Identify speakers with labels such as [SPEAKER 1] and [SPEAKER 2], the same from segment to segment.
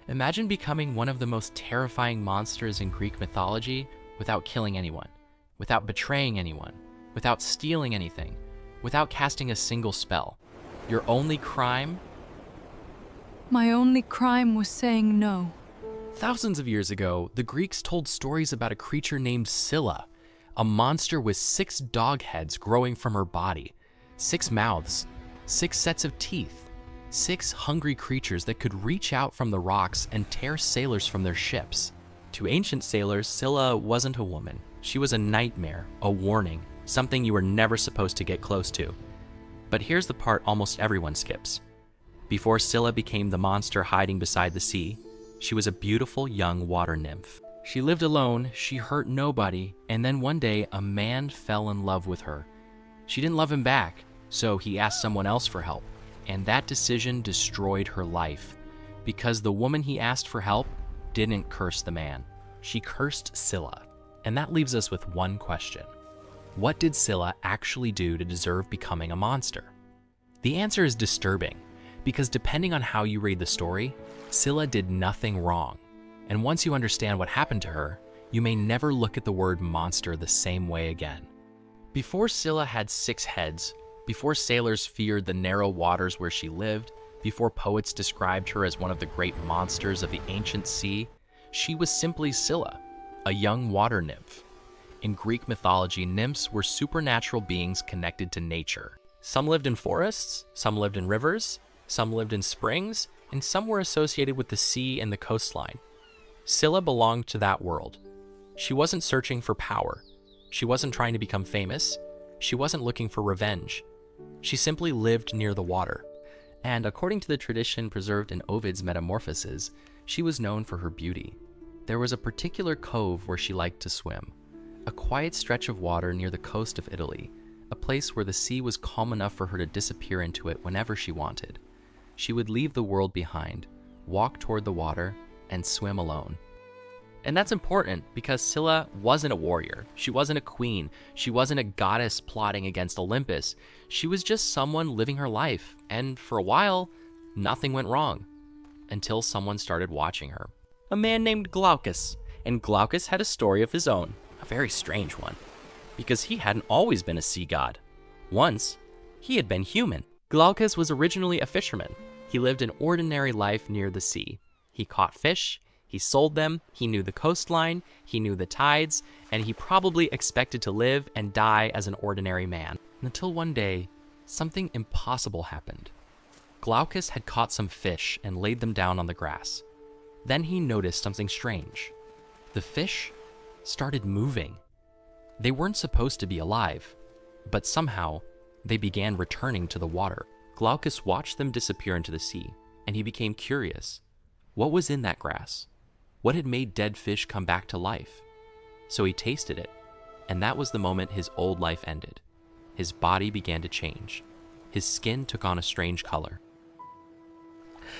[SPEAKER 1] Imagine becoming one of the most terrifying monsters in Greek mythology without killing anyone, without betraying anyone, without stealing anything, without casting a single spell. Your only crime?
[SPEAKER 2] My only crime was saying no.
[SPEAKER 1] Thousands of years ago, the Greeks told stories about a creature named Scylla, a monster with 6 dog heads growing from her body, 6 mouths, 6 sets of teeth, 6 hungry creatures that could reach out from the rocks and tear sailors from their ships. To ancient sailors, Scylla wasn't a woman. She was a nightmare, a warning, something you were never supposed to get close to. But here's the part almost everyone skips. Before Scylla became the monster hiding beside the sea, she was a beautiful young water nymph. She lived alone, she hurt nobody, and then one day a man fell in love with her. She didn't love him back, so he asked someone else for help. And that decision destroyed her life, because the woman he asked for help didn't curse the man. She cursed Scylla. And that leaves us with one question. What did Scylla actually do to deserve becoming a monster? The answer is disturbing, because depending on how you read the story, Scylla did nothing wrong. And once you understand what happened to her, you may never look at the word monster the same way again. Before Scylla had 6 heads, before sailors feared the narrow waters where she lived, before poets described her as one of the great monsters of the ancient sea, she was simply Scylla, a young water nymph. In Greek mythology, nymphs were supernatural beings connected to nature. Some lived in forests, some lived in rivers, some lived in springs, and some were associated with the sea and the coastline. Scylla belonged to that world. She wasn't searching for power. She wasn't trying to become famous. She wasn't looking for revenge. She simply lived near the water. And according to the tradition preserved in Ovid's Metamorphoses, she was known for her beauty. There was a particular cove where she liked to swim, a quiet stretch of water near the coast of Italy, a place where the sea was calm enough for her to disappear into it whenever she wanted. She would leave the world behind, walk toward the water, and swim alone. And that's important because Scylla wasn't a warrior. She wasn't a queen. She wasn't a goddess plotting against Olympus. She was just someone living her life. And for a while, nothing went wrong. Until someone started watching her. A man named Glaucus. And Glaucus had a story of his own. A very strange one. Because he hadn't always been a sea god. Once, he had been human. Glaucus was originally a fisherman. He lived an ordinary life near the sea. He caught fish. He sold them, he knew the coastline, he knew the tides, and he probably expected to live and die as an ordinary man. Until one day, something impossible happened. Glaucus had caught some fish and laid them down on the grass. Then he noticed something strange. The fish started moving. They weren't supposed to be alive, but somehow they began returning to the water. Glaucus watched them disappear into the sea, and he became curious. What was in that grass? What had made dead fish come back to life? So he tasted it, and that was the moment his old life ended. His body began to change. His skin took on a strange color.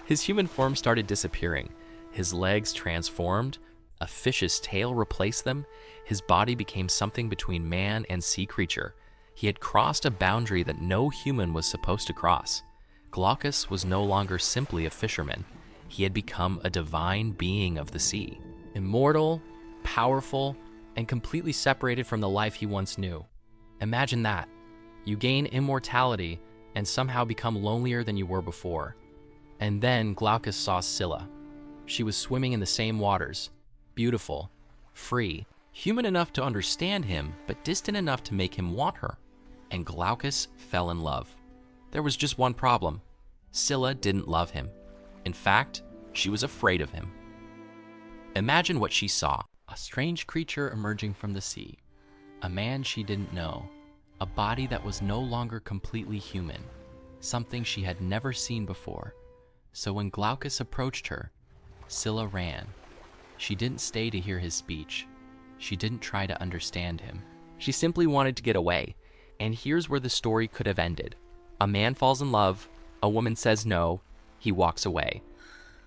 [SPEAKER 1] His human form started disappearing. His legs transformed. A fish's tail replaced them. His body became something between man and sea creature. He had crossed a boundary that no human was supposed to cross. Glaucus was no longer simply a fisherman. He had become a divine being of the sea, immortal, powerful, and completely separated from the life he once knew. Imagine that. You gain immortality and somehow become lonelier than you were before. And then Glaucus saw Scylla. She was swimming in the same waters, beautiful, free, human enough to understand him, but distant enough to make him want her. And Glaucus fell in love. There was just one problem. Scylla didn't love him. In fact, she was afraid of him. Imagine what she saw. A strange creature emerging from the sea. A man she didn't know. A body that was no longer completely human. Something she had never seen before. So when Glaucus approached her, Scylla ran. She didn't stay to hear his speech. She didn't try to understand him. She simply wanted to get away. And here's where the story could have ended. A man falls in love. A woman says no. He walks away.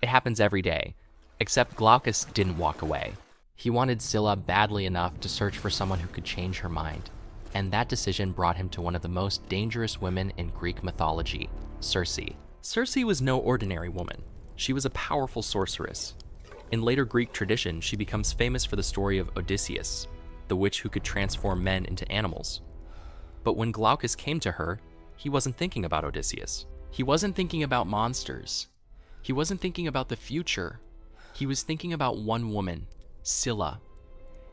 [SPEAKER 1] It happens every day, except Glaucus didn't walk away. He wanted Scylla badly enough to search for someone who could change her mind, and that decision brought him to one of the most dangerous women in Greek mythology, Circe. Circe was no ordinary woman. She was a powerful sorceress. In later Greek tradition, she becomes famous for the story of Odysseus, the witch who could transform men into animals. But when Glaucus came to her, he wasn't thinking about Odysseus. He wasn't thinking about monsters. He wasn't thinking about the future. He was thinking about one woman, Scylla.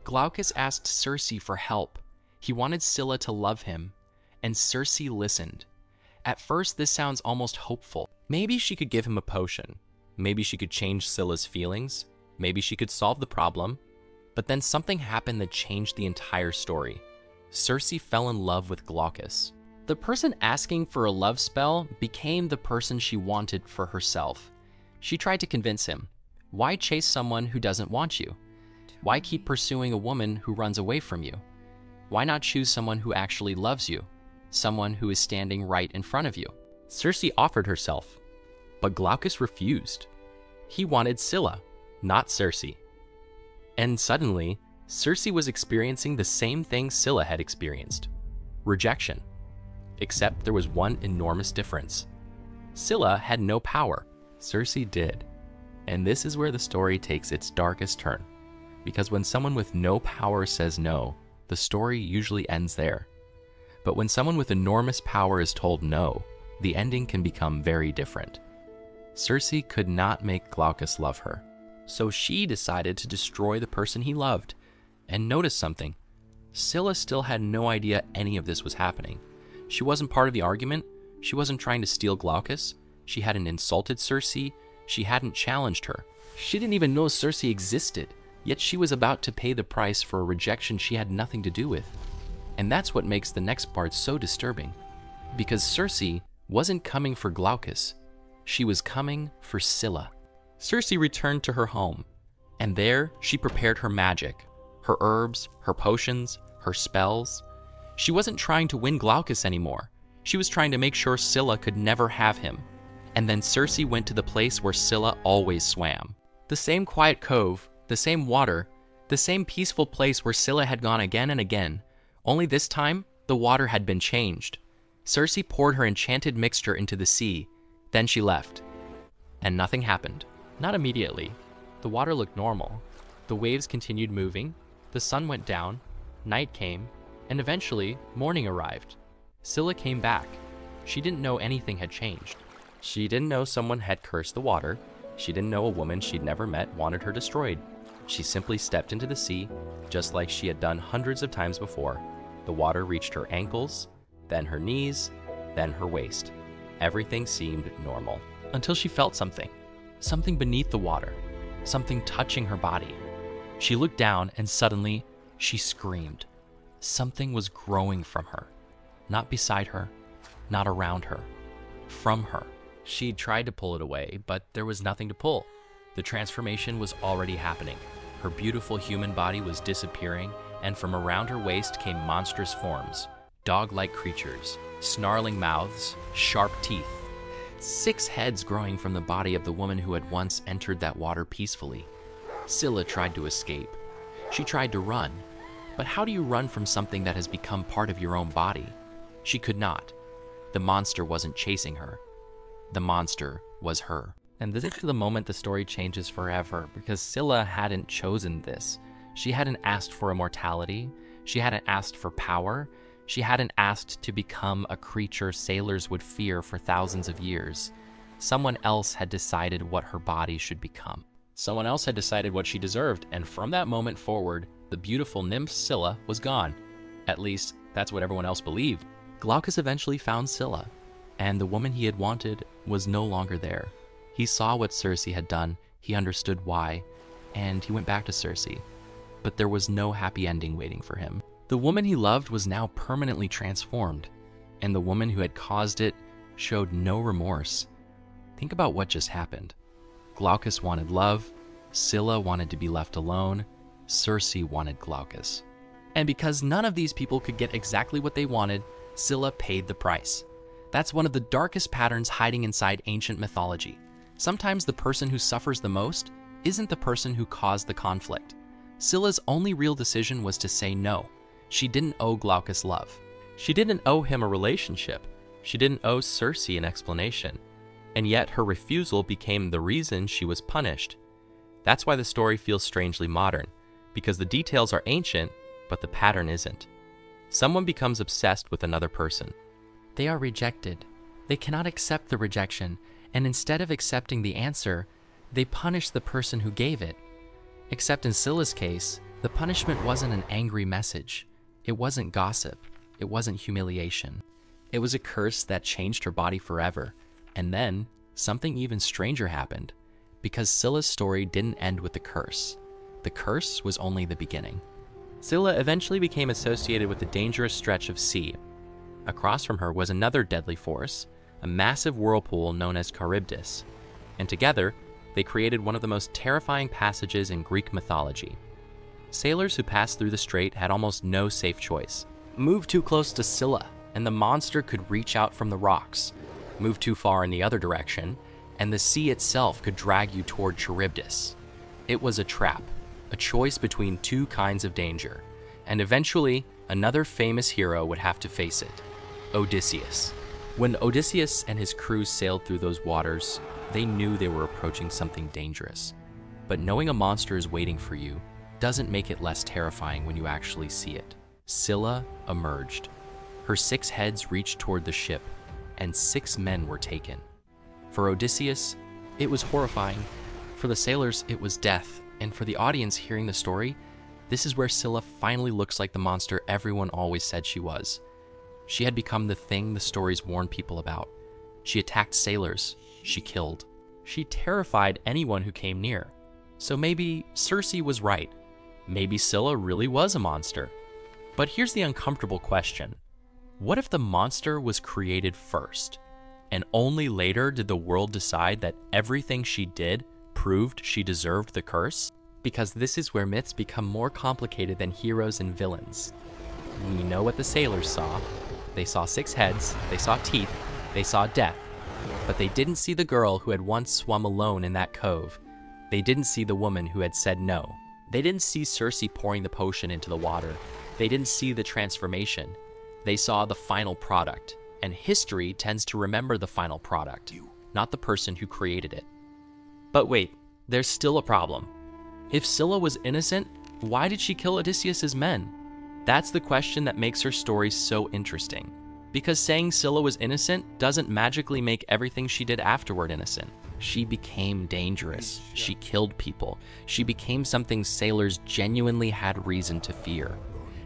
[SPEAKER 1] Glaucus asked Circe for help. He wanted Scylla to love him, and Circe listened. At first, this sounds almost hopeful. Maybe she could give him a potion. Maybe she could change Scylla's feelings. Maybe she could solve the problem. But then something happened that changed the entire story. Circe fell in love with Glaucus. The person asking for a love spell became the person she wanted for herself. She tried to convince him. Why chase someone who doesn't want you? Why keep pursuing a woman who runs away from you? Why not choose someone who actually loves you? Someone who is standing right in front of you? Circe offered herself, but Glaucus refused. He wanted Scylla, not Circe. And suddenly, Circe was experiencing the same thing Scylla had experienced: rejection. Except there was one enormous difference. Scylla had no power. Circe did. And this is where the story takes its darkest turn. Because when someone with no power says no, the story usually ends there. But when someone with enormous power is told no, the ending can become very different. Circe could not make Glaucus love her. So she decided to destroy the person he loved. And notice something. Scylla still had no idea any of this was happening. She wasn't part of the argument. She wasn't trying to steal Glaucus. She hadn't insulted Circe. She hadn't challenged her. She didn't even know Circe existed. Yet she was about to pay the price for a rejection she had nothing to do with. And that's what makes the next part so disturbing. Because Circe wasn't coming for Glaucus. She was coming for Scylla. Circe returned to her home. And there, she prepared her magic. Her herbs, her potions, her spells. She wasn't trying to win Glaucus anymore. She was trying to make sure Scylla could never have him. And then Circe went to the place where Scylla always swam. The same quiet cove, the same water, the same peaceful place where Scylla had gone again and again. Only this time, the water had been changed. Circe poured her enchanted mixture into the sea. Then she left. And nothing happened. Not immediately. The water looked normal. The waves continued moving. The sun went down. Night came. And eventually, morning arrived. Scylla came back. She didn't know anything had changed. She didn't know someone had cursed the water. She didn't know a woman she'd never met wanted her destroyed. She simply stepped into the sea, just like she had done hundreds of times before. The water reached her ankles, then her knees, then her waist. Everything seemed normal. Until she felt something. Something beneath the water. Something touching her body. She looked down and suddenly, she screamed. Something was growing from her. Not beside her, not around her. From her. She tried to pull it away, but there was nothing to pull. The transformation was already happening. Her beautiful human body was disappearing, and from around her waist came monstrous forms, dog-like creatures, snarling mouths, sharp teeth. 6 heads growing from the body of the woman who had once entered that water peacefully. Scylla tried to escape. She tried to run. But how do you run from something that has become part of your own body? She could not. The monster wasn't chasing her. The monster was her. And this is the moment the story changes forever, because Scylla hadn't chosen this. She hadn't asked for immortality. She hadn't asked for power. She hadn't asked to become a creature sailors would fear for thousands of years. Someone else had decided what her body should become. Someone else had decided what she deserved, and from that moment forward, the beautiful nymph Scylla was gone. At least, that's what everyone else believed. Glaucus eventually found Scylla, and the woman he had wanted was no longer there. He saw what Circe had done, he understood why, and he went back to Circe. But there was no happy ending waiting for him. The woman he loved was now permanently transformed, and the woman who had caused it showed no remorse. Think about what just happened. Glaucus wanted love, Scylla wanted to be left alone, Circe wanted Glaucus. And because none of these people could get exactly what they wanted, Scylla paid the price. That's one of the darkest patterns hiding inside ancient mythology. Sometimes the person who suffers the most isn't the person who caused the conflict. Scylla's only real decision was to say no. She didn't owe Glaucus love. She didn't owe him a relationship. She didn't owe Circe an explanation. and yet her refusal became the reason she was punished. That's why the story feels strangely modern, because the details are ancient, but the pattern isn't. Someone becomes obsessed with another person. They are rejected. They cannot accept the rejection, and instead of accepting the answer, they punish the person who gave it. Except in Scylla's case, the punishment wasn't an angry message. It wasn't gossip. It wasn't humiliation. It was a curse that changed her body forever. And then, something even stranger happened, because Scylla's story didn't end with the curse. The curse was only the beginning. Scylla eventually became associated with the dangerous stretch of sea. Across from her was another deadly force, a massive whirlpool known as Charybdis. And together, they created one of the most terrifying passages in Greek mythology. Sailors who passed through the strait had almost no safe choice. Move too close to Scylla, and the monster could reach out from the rocks. Move too far in the other direction, and the sea itself could drag you toward Charybdis. It was a trap, a choice between two kinds of danger, and eventually, another famous hero would have to face it, Odysseus. When Odysseus and his crew sailed through those waters, they knew they were approaching something dangerous. But knowing a monster is waiting for you doesn't make it less terrifying when you actually see it. Scylla emerged. Her 6 heads reached toward the ship, and 6 men were taken. For Odysseus, it was horrifying. For the sailors, it was death. And for the audience hearing the story, this is where Scylla finally looks like the monster everyone always said she was. She had become the thing the stories warned people about. She attacked sailors. She killed. She terrified anyone who came near. So maybe Circe was right. Maybe Scylla really was a monster. But here's the uncomfortable question. What if the monster was created first, and only later did the world decide that everything she did proved she deserved the curse? Because this is where myths become more complicated than heroes and villains. We know what the sailors saw. They saw 6 heads, they saw teeth, they saw death. But they didn't see the girl who had once swum alone in that cove. They didn't see the woman who had said no. They didn't see Circe pouring the potion into the water. They didn't see the transformation. They saw the final product. And history tends to remember the final product, not the person who created it. But wait, there's still a problem. If Scylla was innocent, why did she kill Odysseus's men? That's the question that makes her story so interesting. Because saying Scylla was innocent doesn't magically make everything she did afterward innocent. She became dangerous. She killed people. She became something sailors genuinely had reason to fear.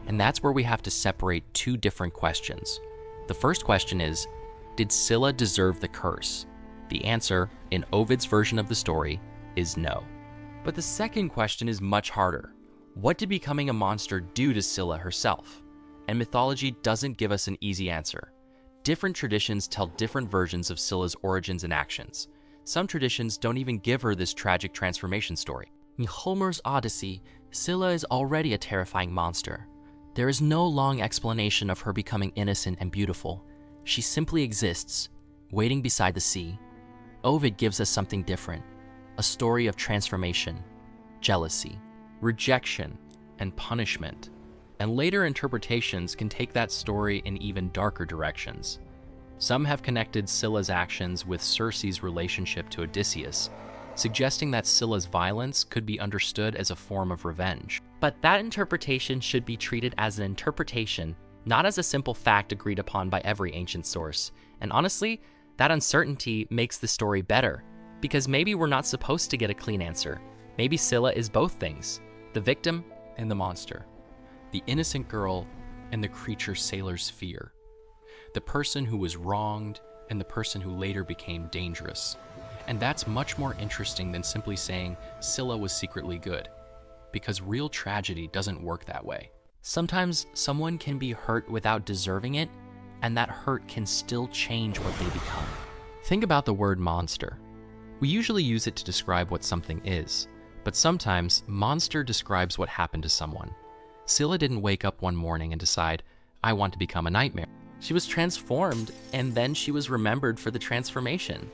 [SPEAKER 1] And that's where we have to separate 2 different questions. The first question is, did Scylla deserve the curse? The answer, in Ovid's version of the story, is no. But the second question is much harder. What did becoming a monster do to Scylla herself? And mythology doesn't give us an easy answer. Different traditions tell different versions of Scylla's origins and actions. Some traditions don't even give her this tragic transformation story. In Homer's Odyssey, Scylla is already a terrifying monster. There is no long explanation of her becoming innocent and beautiful. She simply exists, waiting beside the sea. Ovid gives us something different, a story of transformation, jealousy, rejection, and punishment. And later interpretations can take that story in even darker directions. Some have connected Scylla's actions with Circe's relationship to Odysseus, suggesting that Scylla's violence could be understood as a form of revenge. But that interpretation should be treated as an interpretation, not as a simple fact agreed upon by every ancient source. And honestly, that uncertainty makes the story better, because maybe we're not supposed to get a clean answer. Maybe Scylla is both things, the victim and the monster, the innocent girl and the creature sailors fear, the person who was wronged and the person who later became dangerous. And that's much more interesting than simply saying Scylla was secretly good, because real tragedy doesn't work that way. Sometimes someone can be hurt without deserving it, and that hurt can still change what they become. Think about the word monster. We usually use it to describe what something is, but sometimes monster describes what happened to someone. Scylla didn't wake up one morning and decide, I want to become a nightmare. She was transformed, and then she was remembered for the transformation.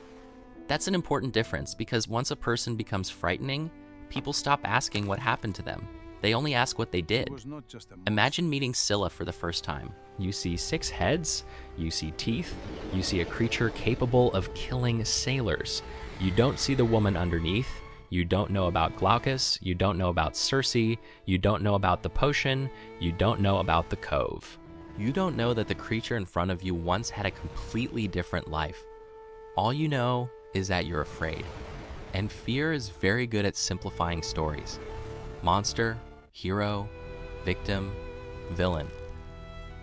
[SPEAKER 1] That's an important difference, because once a person becomes frightening, people stop asking what happened to them. They only ask what they did.
[SPEAKER 3] It was not just a
[SPEAKER 1] Imagine meeting Scylla for the first time. You see 6 heads, you see teeth, you see a creature capable of killing sailors. You don't see the woman underneath. You don't know about Glaucus, you don't know about Circe, you don't know about the potion, you don't know about the cove. You don't know that the creature in front of you once had a completely different life. All you know is that you're afraid. And fear is very good at simplifying stories. Monster, hero, victim, villain.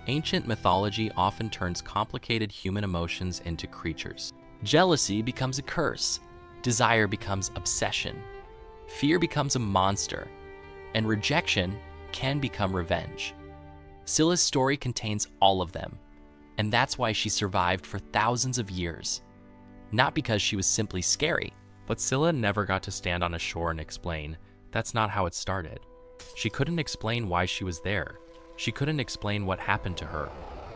[SPEAKER 1] Ancient mythology often turns complicated human emotions into creatures. Jealousy becomes a curse. Desire becomes obsession. Fear becomes a monster. And rejection can become revenge. Scylla's story contains all of them. And that's why she survived for thousands of years. Not because she was simply scary. But Scylla never got to stand on a shore and explain, that's not how it started. She couldn't explain why she was there. She couldn't explain what happened to her.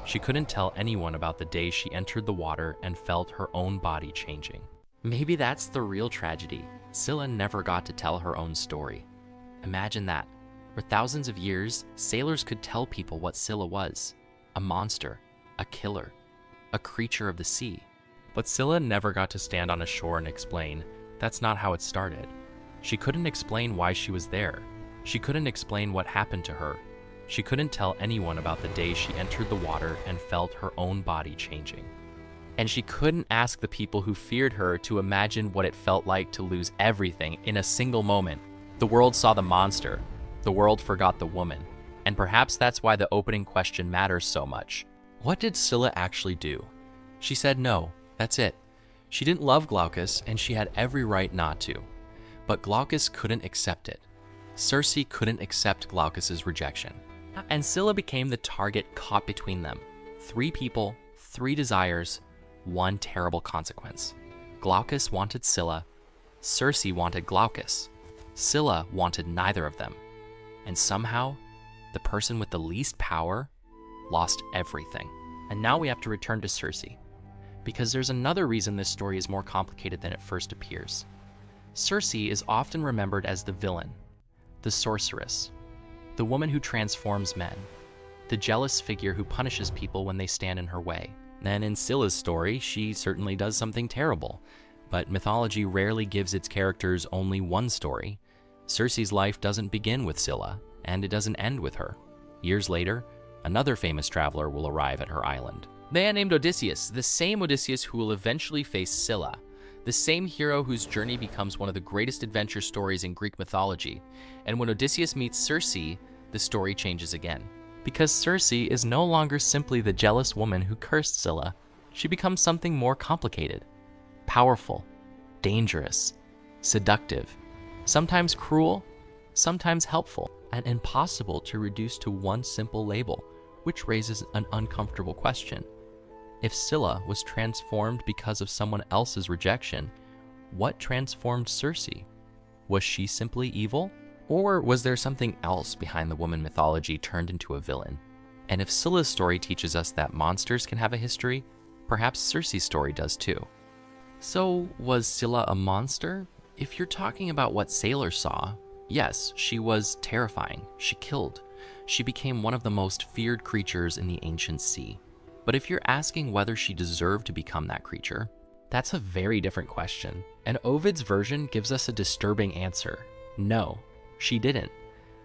[SPEAKER 1] She couldn't tell anyone about the day she entered the water and felt her own body changing. Maybe that's the real tragedy. Scylla never got to tell her own story. Imagine that. For thousands of years, sailors could tell people what Scylla was. A monster, a killer, a creature of the sea. But Scylla never got to stand on a shore and explain, that's not how it started. She couldn't explain why she was there. She couldn't explain what happened to her. She couldn't tell anyone about the day she entered the water and felt her own body changing. And she couldn't ask the people who feared her to imagine what it felt like to lose everything in a single moment. The world saw the monster. The world forgot the woman. And perhaps that's why the opening question matters so much. What did Scylla actually do? She said no, that's it. She didn't love Glaucus, and she had every right not to. But Glaucus couldn't accept it. Circe couldn't accept Glaucus's rejection. And Scylla became the target caught between them. 3 people, 3 desires, 1 terrible consequence. Glaucus wanted Scylla. Circe wanted Glaucus. Scylla wanted neither of them. And somehow, the person with the least power lost everything. And now we have to return to Circe, because there's another reason this story is more complicated than it first appears. Circe is often remembered as the villain, the sorceress, the woman who transforms men, the jealous figure who punishes people when they stand in her way. And in Scylla's story, she certainly does something terrible, but mythology rarely gives its characters only one story. Circe's life doesn't begin with Scylla, and it doesn't end with her. Years later, another famous traveler will arrive at her island. The man named Odysseus, the same Odysseus who will eventually face Scylla, the same hero whose journey becomes one of the greatest adventure stories in Greek mythology. And when Odysseus meets Circe, the story changes again. Because Circe is no longer simply the jealous woman who cursed Scylla. She becomes something more complicated, powerful, dangerous, seductive, sometimes cruel, sometimes helpful, and impossible to reduce to one simple label, which raises an uncomfortable question. If Scylla was transformed because of someone else's rejection, what transformed Circe? Was she simply evil? Or was there something else behind the woman mythology turned into a villain? And if Scylla's story teaches us that monsters can have a history, perhaps Circe's story does too. So, was Scylla a monster? If you're talking about what sailors saw, yes, she was terrifying. She killed. She became one of the most feared creatures in the ancient sea. But if you're asking whether she deserved to become that creature, that's a very different question. And Ovid's version gives us a disturbing answer. No, she didn't.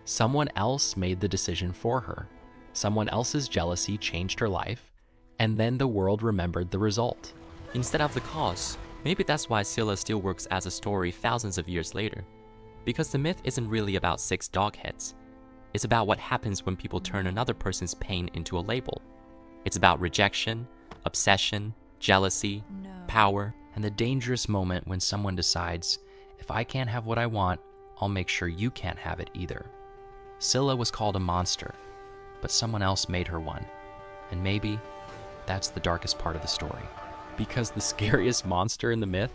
[SPEAKER 1] Someone else made the decision for her. Someone else's jealousy changed her life, and then the world remembered the result instead of the cause. Maybe that's why Scylla still works as a story thousands of years later. Because the myth isn't really about 6 dog heads. It's about what happens when people turn another person's pain into a label. It's about rejection, obsession, jealousy, power, and the dangerous moment when someone decides, if I can't have what I want, I'll make sure you can't have it either. Scylla was called a monster, but someone else made her one. And maybe that's the darkest part of the story. Because the scariest monster in the myth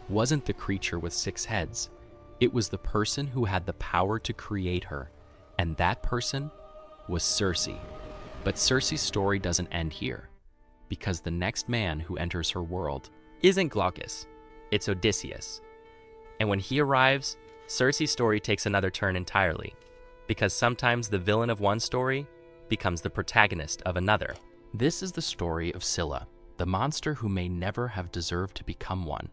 [SPEAKER 1] wasn't the creature with 6 heads. It was the person who had the power to create her. And that person was Circe. But Circe's story doesn't end here, because the next man who enters her world isn't Glaucus, it's Odysseus. And when he arrives, Circe's story takes another turn entirely. because sometimes the villain of one story becomes the protagonist of another. This is the story of Scylla, the monster who may never have deserved to become one.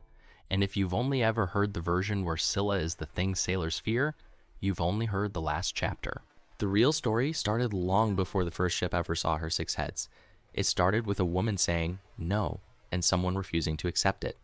[SPEAKER 1] And if you've only ever heard the version where Scylla is the thing sailors fear, you've only heard the last chapter. The real story started long before the first ship ever saw her 6 heads. It started with a woman saying no and someone refusing to accept it.